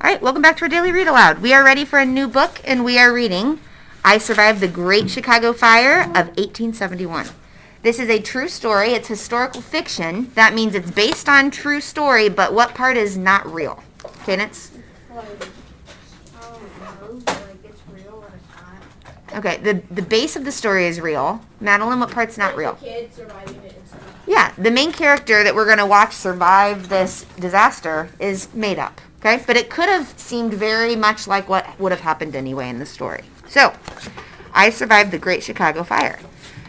All right, welcome back to our daily read aloud. We are ready for a new book, and we are reading I Survived the Great Chicago Fire of 1871. This is a true story. It's historical fiction. That means it's based on true story, but what part is not real? Cadence? Okay, the base of the story is real. Madeline, what part's not real? The kid surviving it and stuff. Yeah, the main character that we're going to watch survive this disaster is made up. Okay, but it could have seemed very much like what would have happened anyway in the story. So, I survived the Great Chicago Fire.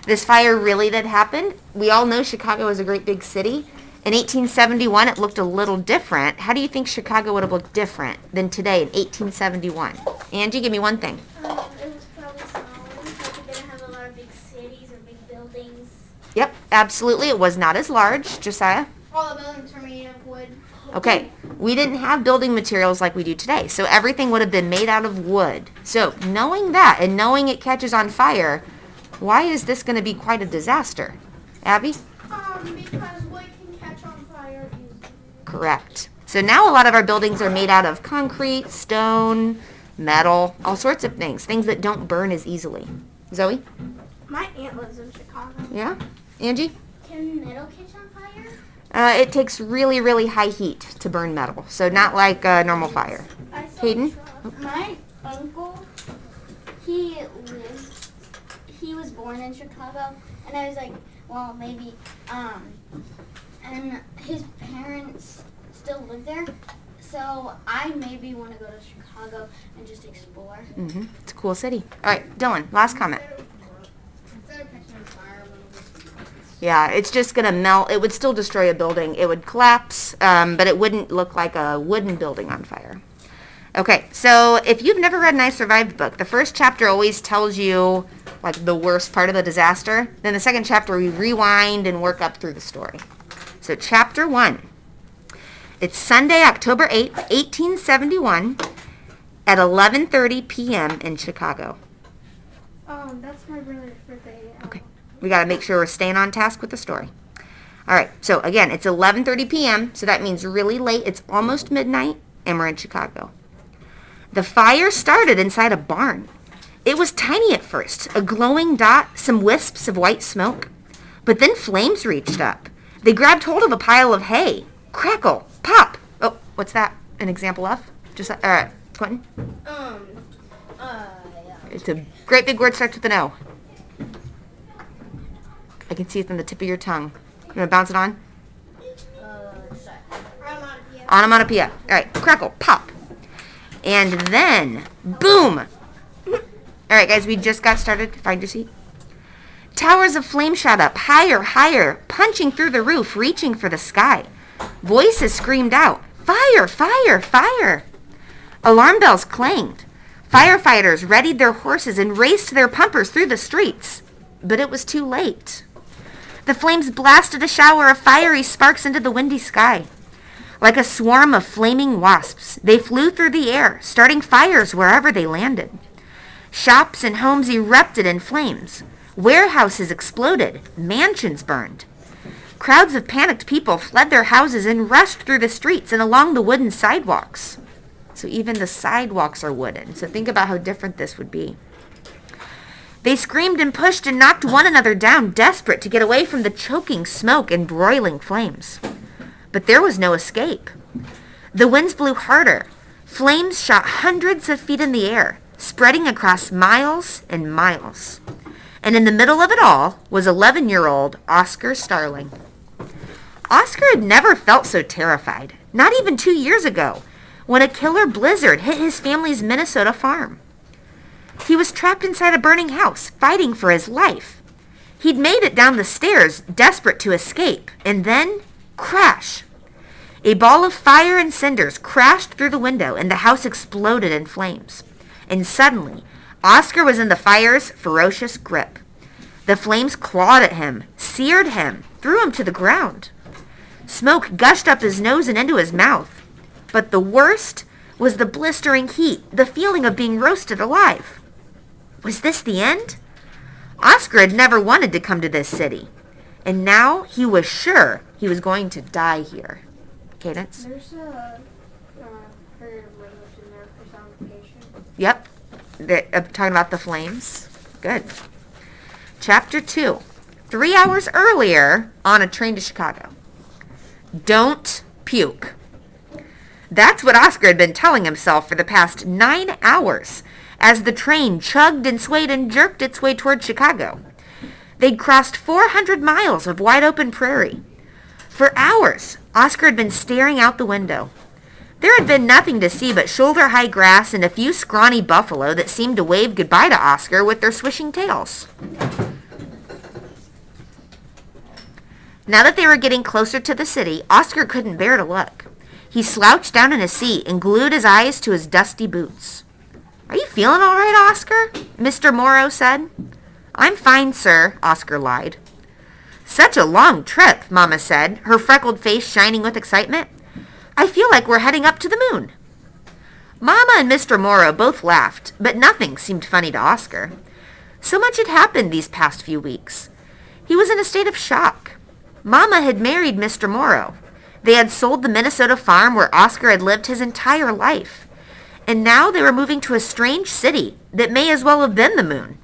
This fire really did happen. We all know Chicago is a great big city. In 1871, it looked a little different. How do you think Chicago would have looked different than today in 1871? Angie, give me one thing. It was probably smaller, because we didn't have a lot of big cities or big buildings. Yep, absolutely. It was not as large. Josiah? All the buildings were made of wood. Okay, we didn't have building materials like we do today, so everything would have been made out of wood. So knowing that and knowing it catches on fire, why is this going to be quite a disaster? Abby? Because wood can catch on fire easily. Correct. So now a lot of our buildings are made out of concrete, stone, metal, all sorts of things that don't burn as easily. Zoe? My aunt lives in Chicago. Yeah? Angie? Can metal catch on fire? It takes really, really high heat to burn metal, so not like a normal fire. Hayden? My uncle, he was born in Chicago, and I was like, well, maybe, and his parents still live there, so I maybe want to go to Chicago and just explore. Mm-hmm. It's a cool city. All right, Dylan, last comment. Yeah, it's just going to melt. It would still destroy a building. It would collapse, but it wouldn't look like a wooden building on fire. Okay, so if you've never read an I Survived book, the first chapter always tells you like the worst part of the disaster. Then the second chapter, we rewind and work up through the story. So chapter 1. It's Sunday, October 8th, 1871 at 11:30 p.m. in Chicago. That's my brother's birthday. Okay. We got to make sure we're staying on task with the story. All right. So, again, it's 11:30 p.m., so that means really late. It's almost midnight, and we're in Chicago. The fire started inside a barn. It was tiny at first, a glowing dot, some wisps of white smoke. But then flames reached up. They grabbed hold of a pile of hay. Crackle. Pop. Oh, what's that an example of? Just, Quentin? Yeah. It's a great big word, starts with an O. I can see it on the tip of your tongue. You want to bounce it on? Onomatopoeia. All right, crackle, pop. And then, boom. All right, guys, we just got started. Find your seat. Towers of flame shot up, higher, higher, punching through the roof, reaching for the sky. Voices screamed out, fire, fire, fire. Alarm bells clanged. Firefighters readied their horses and raced their pumpers through the streets. But it was too late. The flames blasted a shower of fiery sparks into the windy sky. Like a swarm of flaming wasps, they flew through the air, starting fires wherever they landed. Shops and homes erupted in flames. Warehouses exploded. Mansions burned. Crowds of panicked people fled their houses and rushed through the streets and along the wooden sidewalks. So even the sidewalks are wooden. So think about how different this would be. They screamed and pushed and knocked one another down, desperate to get away from the choking smoke and broiling flames. But there was no escape. The winds blew harder. Flames shot hundreds of feet in the air, spreading across miles and miles. And in the middle of it all was 11-year-old Oscar Starling. Oscar had never felt so terrified, not even 2 years ago, when a killer blizzard hit his family's Minnesota farm. He was trapped inside a burning house, fighting for his life. He'd made it down the stairs, desperate to escape, and then, crash. A ball of fire and cinders crashed through the window, and the house exploded in flames. And suddenly, Oscar was in the fire's ferocious grip. The flames clawed at him, seared him, threw him to the ground. Smoke gushed up his nose and into his mouth. But the worst was the blistering heat, the feeling of being roasted alive. Was this the end? Oscar had never wanted to come to this city, and now he was sure he was going to die here. Cadence? There's a, for personification. Yep. Talking about the flames. Good. Chapter 2. 3 hours earlier on a train to Chicago. Don't puke. That's what Oscar had been telling himself for the past 9 hours as the train chugged and swayed and jerked its way toward Chicago. They'd crossed 400 miles of wide open prairie. For hours, Oscar had been staring out the window. There had been nothing to see but shoulder-high grass and a few scrawny buffalo that seemed to wave goodbye to Oscar with their swishing tails. Now that they were getting closer to the city, Oscar couldn't bear to look. He slouched down in his seat and glued his eyes to his dusty boots. "Are you feeling all right, Oscar?" Mr. Morrow said. "I'm fine, sir," Oscar lied. "Such a long trip," Mama said, her freckled face shining with excitement. "I feel like we're heading up to the moon." Mama and Mr. Morrow both laughed, but nothing seemed funny to Oscar. So much had happened these past few weeks. He was in a state of shock. Mama had married Mr. Morrow. They had sold the Minnesota farm where Oscar had lived his entire life. And now they were moving to a strange city that may as well have been the moon.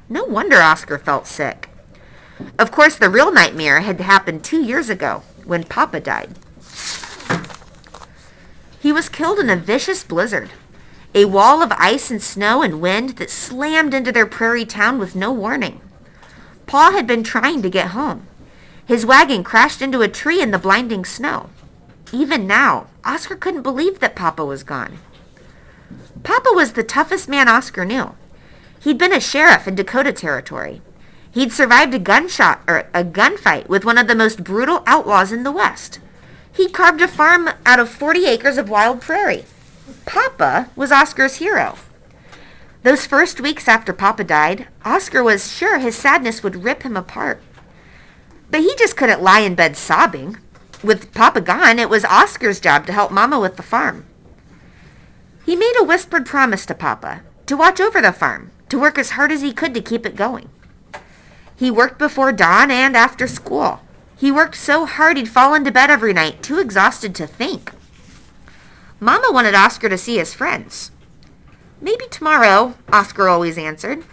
No wonder Oscar felt sick. Of course, the real nightmare had happened 2 years ago, when Papa died. He was killed in a vicious blizzard, a wall of ice and snow and wind that slammed into their prairie town with no warning. Paul had been trying to get home. His wagon crashed into a tree in the blinding snow. Even now, Oscar couldn't believe that Papa was gone. Papa was the toughest man Oscar knew. He'd been a sheriff in Dakota Territory. He'd survived a gunfight with one of the most brutal outlaws in the West. He'd carved a farm out of 40 acres of wild prairie. Papa was Oscar's hero. Those first weeks after Papa died, Oscar was sure his sadness would rip him apart. But he just couldn't lie in bed sobbing. With Papa gone, it was Oscar's job to help Mama with the farm. He made a whispered promise to Papa to watch over the farm, to work as hard as he could to keep it going. He worked before dawn and after school. He worked so hard he'd fall into bed every night, too exhausted to think. Mama wanted Oscar to see his friends. "Maybe tomorrow," Oscar always answered.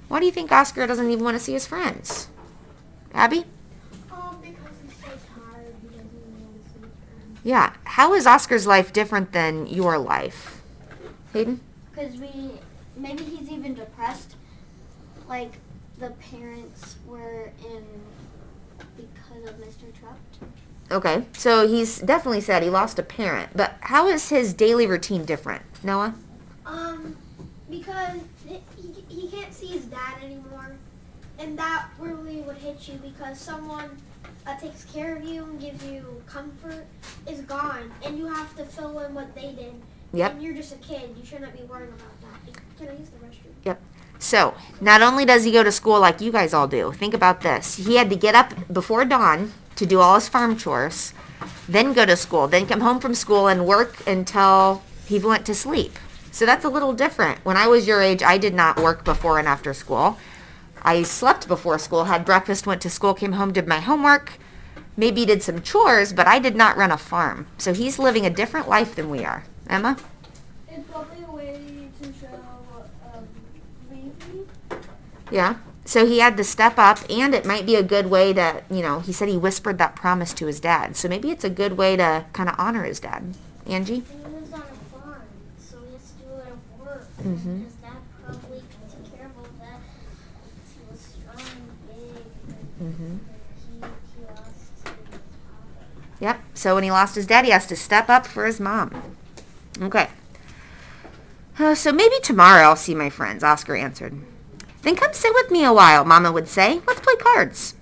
Why do you think Oscar doesn't even want to see his friends? Abby? Because he's so tired, he doesn't even want to see his friends. Yeah. How is Oscar's life different than your life? Hayden? Because maybe he's even depressed. Like, the parents were in because of Mr. Trupt. Okay. So he's definitely said he lost a parent. But how is his daily routine different? Noah? Because he can't see his dad anymore. And that really would hit you because someone that takes care of you and gives you comfort is gone. And you have to fill in what they did. Yep. And you're just a kid. You shouldn't be worrying about that. Can I use the restroom? Yep. So, not only does he go to school like you guys all do, think about this. He had to get up before dawn to do all his farm chores, then go to school, then come home from school and work until he went to sleep. So that's a little different. When I was your age, I did not work before and after school. I slept before school, had breakfast, went to school, came home, did my homework, maybe did some chores, but I did not run a farm. So he's living a different life than we are. Emma? It's probably a way to show bravery. Yeah. So he had to step up, and it might be a good way to, he said he whispered that promise to his dad. So maybe it's a good way to kind of honor his dad. Angie? And he lives on a farm, so he has to do a lot of work. Mm-hmm. And his dad probably took care of all that. He was strong and big. Mm-hmm. He lost his father. Yep. So when he lost his dad, he has to step up for his mom. Okay. So maybe tomorrow I'll see my friends, Oscar answered. Then come sit with me a while, Mama would say. Let's play cards.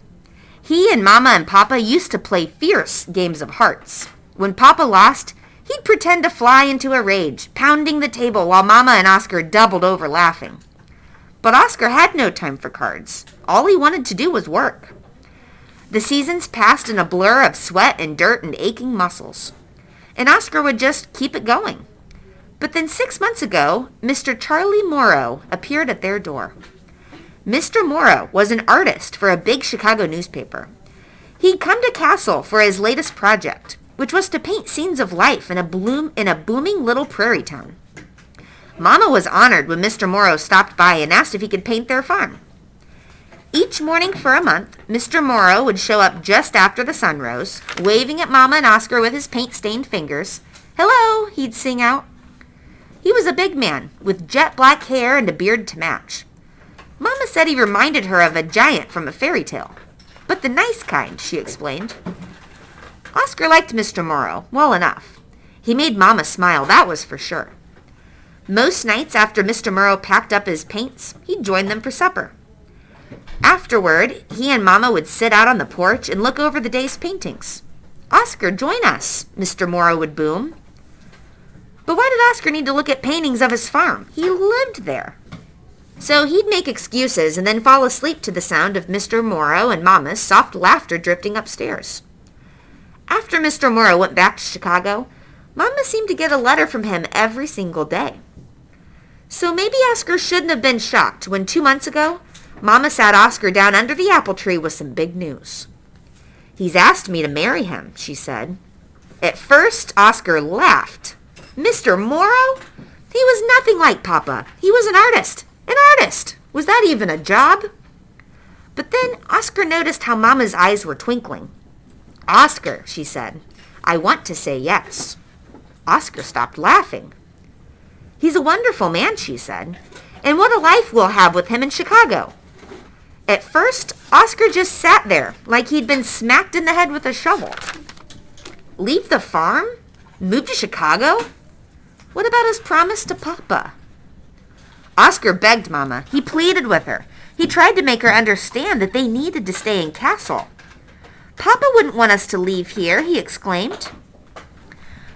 He and Mama and Papa used to play fierce games of hearts. When Papa lost, he'd pretend to fly into a rage, pounding the table while Mama and Oscar doubled over laughing. But Oscar had no time for cards. All he wanted to do was work. The seasons passed in a blur of sweat and dirt and aching muscles. And Oscar would just keep it going. But then 6 months ago, Mr. Charlie Morrow appeared at their door. Mr. Morrow was an artist for a big Chicago newspaper. He'd come to Castle for his latest project, which was to paint scenes of life in a booming little prairie town. Mama was honored when Mr. Morrow stopped by and asked if he could paint their farm. Each morning for a month, Mr. Morrow would show up just after the sun rose, waving at Mama and Oscar with his paint-stained fingers. "Hello," he'd sing out. He was a big man, with jet black hair and a beard to match. Mama said he reminded her of a giant from a fairy tale. But the nice kind, she explained. Oscar liked Mr. Morrow well enough. He made Mama smile, that was for sure. Most nights after Mr. Morrow packed up his paints, he'd join them for supper. Afterward, he and Mama would sit out on the porch and look over the day's paintings. "Oscar, join us," Mr. Morrow would boom. But why did Oscar need to look at paintings of his farm? He lived there. So he'd make excuses and then fall asleep to the sound of Mr. Morrow and Mama's soft laughter drifting upstairs. After Mr. Morrow went back to Chicago, Mama seemed to get a letter from him every single day. So maybe Oscar shouldn't have been shocked when 2 months ago, Mama sat Oscar down under the apple tree with some big news. "He's asked me to marry him," she said. At first, Oscar laughed. Mr. Morrow? He was nothing like Papa. He was an artist. An artist! Was that even a job? But then Oscar noticed how Mama's eyes were twinkling. "Oscar," she said, "I want to say yes." Oscar stopped laughing. "He's a wonderful man," she said, "and what a life we'll have with him in Chicago." At first, Oscar just sat there like he'd been smacked in the head with a shovel. Leave the farm? Move to Chicago? What about his promise to Papa? Oscar begged Mama. He pleaded with her. He tried to make her understand that they needed to stay in Castle. "Papa wouldn't want us to leave here," he exclaimed.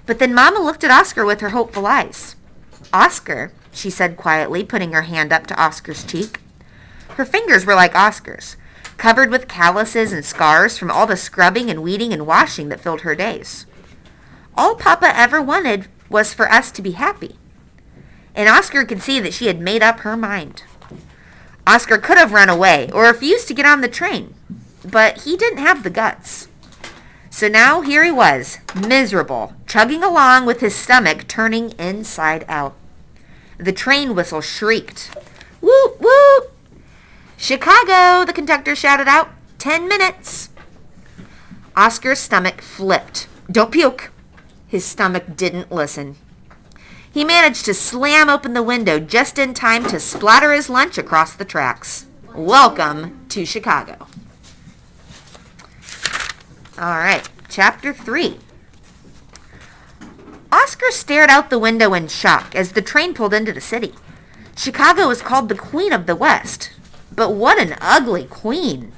But then Mama looked at Oscar with her hopeful eyes. "Oscar," she said quietly, putting her hand up to Oscar's cheek. Her fingers were like Oscar's, covered with calluses and scars from all the scrubbing and weeding and washing that filled her days. All Papa ever wanted was for us to be happy. And Oscar could see that she had made up her mind. Oscar could have run away or refused to get on the train, but he didn't have the guts. So now here he was, miserable, chugging along with his stomach turning inside out. The train whistle shrieked. "Woot, woot! Chicago," the conductor shouted out. 10 minutes. Oscar's stomach flipped. "Don't puke." His stomach didn't listen. He managed to slam open the window just in time to splatter his lunch across the tracks. Welcome to Chicago. All right, Chapter 3. Oscar stared out the window in shock as the train pulled into the city. Chicago is called the Queen of the West. But what an ugly queen.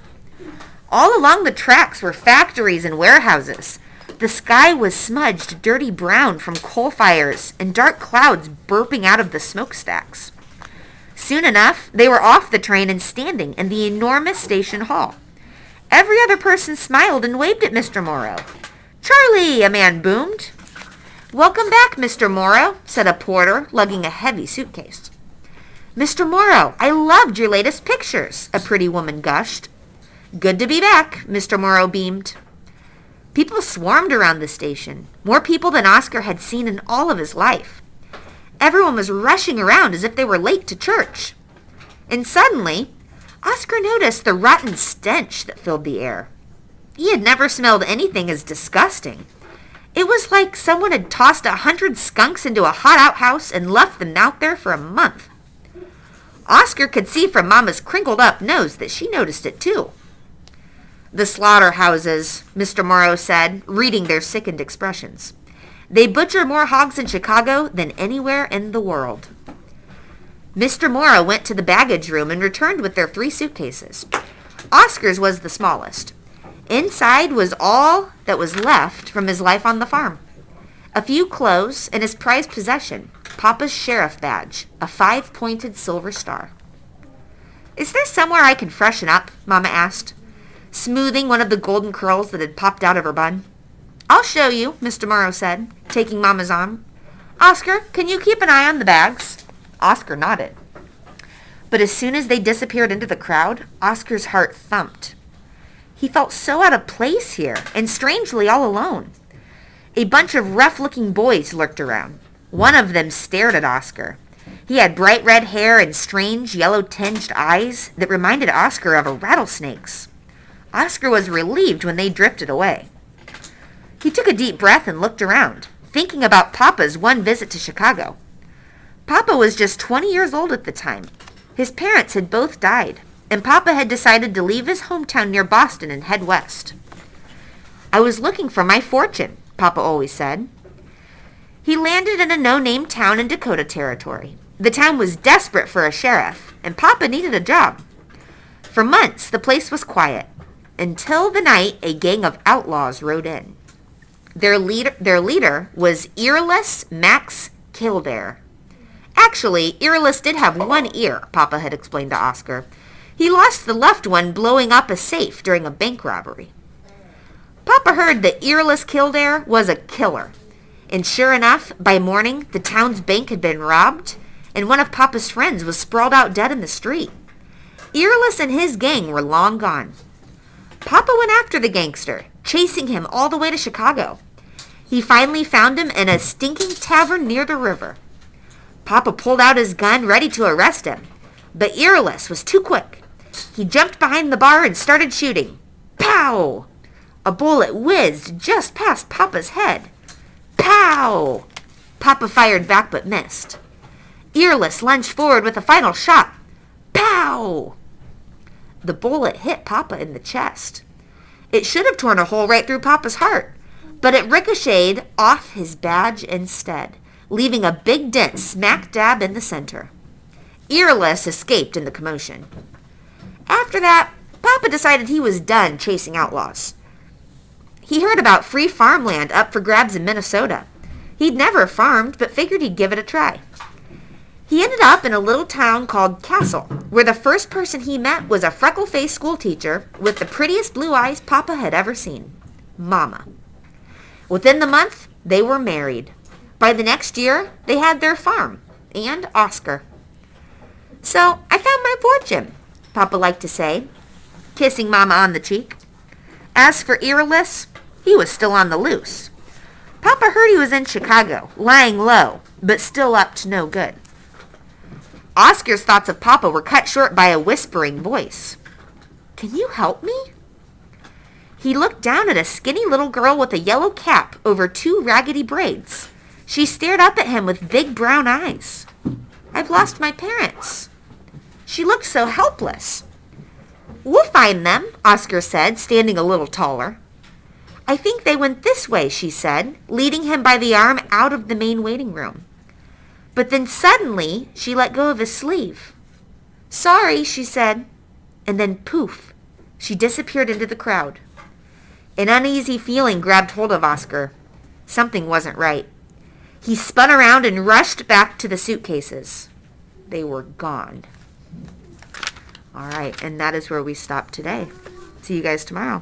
All along the tracks were factories and warehouses. The sky was smudged dirty brown from coal fires and dark clouds burping out of the smokestacks. Soon enough, they were off the train and standing in the enormous station hall. Every other person smiled and waved at Mr. Morrow. "Charlie," a man boomed. "Welcome back, Mr. Morrow," said a porter, lugging a heavy suitcase. "Mr. Morrow, I loved your latest pictures," a pretty woman gushed. "Good to be back," Mr. Morrow beamed. People swarmed around the station, more people than Oscar had seen in all of his life. Everyone was rushing around as if they were late to church. And suddenly, Oscar noticed the rotten stench that filled the air. He had never smelled anything as disgusting. It was like someone had tossed 100 skunks into a hot outhouse and left them out there for a month. Oscar could see from Mama's crinkled-up nose that she noticed it too. "The slaughterhouses," Mr. Morrow said, reading their sickened expressions. "They butcher more hogs in Chicago than anywhere in the world." Mr. Morrow went to the baggage room and returned with their 3 suitcases. Oscar's was the smallest. Inside was all that was left from his life on the farm. A few clothes and his prized possession, Papa's sheriff badge, a 5-pointed silver star. "Is there somewhere I can freshen up?" Mama asked, smoothing one of the golden curls that had popped out of her bun. "I'll show you," Mr. Morrow said, taking Mama's arm. "Oscar, can you keep an eye on the bags?" Oscar nodded. But as soon as they disappeared into the crowd, Oscar's heart thumped. He felt so out of place here, and strangely all alone. A bunch of rough-looking boys lurked around. One of them stared at Oscar. He had bright red hair and strange yellow-tinged eyes that reminded Oscar of a rattlesnake's. Oscar was relieved when they drifted away. He took a deep breath and looked around, thinking about Papa's one visit to Chicago. Papa was just 20 years old at the time. His parents had both died, and Papa had decided to leave his hometown near Boston and head west. "I was looking for my fortune," Papa always said. He landed in a no-name town in Dakota Territory. The town was desperate for a sheriff, and Papa needed a job. For months, the place was quiet, until the night a gang of outlaws rode in. Their leader was Earless Max Kildare. Actually, Earless did have one ear, Papa had explained to Oscar. He lost the left one blowing up a safe during a bank robbery. Papa heard that Earless Kildare was a killer. And sure enough, by morning, the town's bank had been robbed, and one of Papa's friends was sprawled out dead in the street. Earless and his gang were long gone. Papa went after the gangster, chasing him all the way to Chicago. He finally found him in a stinking tavern near the river. Papa pulled out his gun, ready to arrest him, but Earless was too quick. He jumped behind the bar and started shooting. Pow! A bullet whizzed just past Papa's head. Pow! Papa fired back but missed. Earless lunged forward with a final shot. Pow! The bullet hit Papa in the chest. It should have torn a hole right through Papa's heart, but it ricocheted off his badge instead, leaving a big dent smack dab in the center. Earless escaped in the commotion. After that, Papa decided he was done chasing outlaws. He heard about free farmland up for grabs in Minnesota. He'd never farmed, but figured he'd give it a try. He ended up in a little town called Castle, where the first person he met was a freckle-faced schoolteacher with the prettiest blue eyes Papa had ever seen, Mama. Within the month, they were married. By the next year, they had their farm and Oscar. "So, I found my fortune," Papa liked to say, kissing Mama on the cheek. As for Earless, he was still on the loose. Papa heard he was in Chicago, lying low, but still up to no good. Oscar's thoughts of Papa were cut short by a whispering voice. "Can you help me?" He looked down at a skinny little girl with a yellow cap over two raggedy braids. She stared up at him with big brown eyes. "I've lost my parents." She looked so helpless. "We'll find them," Oscar said, standing a little taller. "I think they went this way," she said, leading him by the arm out of the main waiting room. But then suddenly, she let go of his sleeve. "Sorry," she said, and then poof, she disappeared into the crowd. An uneasy feeling grabbed hold of Oscar. Something wasn't right. He spun around and rushed back to the suitcases. They were gone. All right, and that is where we stop today. See you guys tomorrow.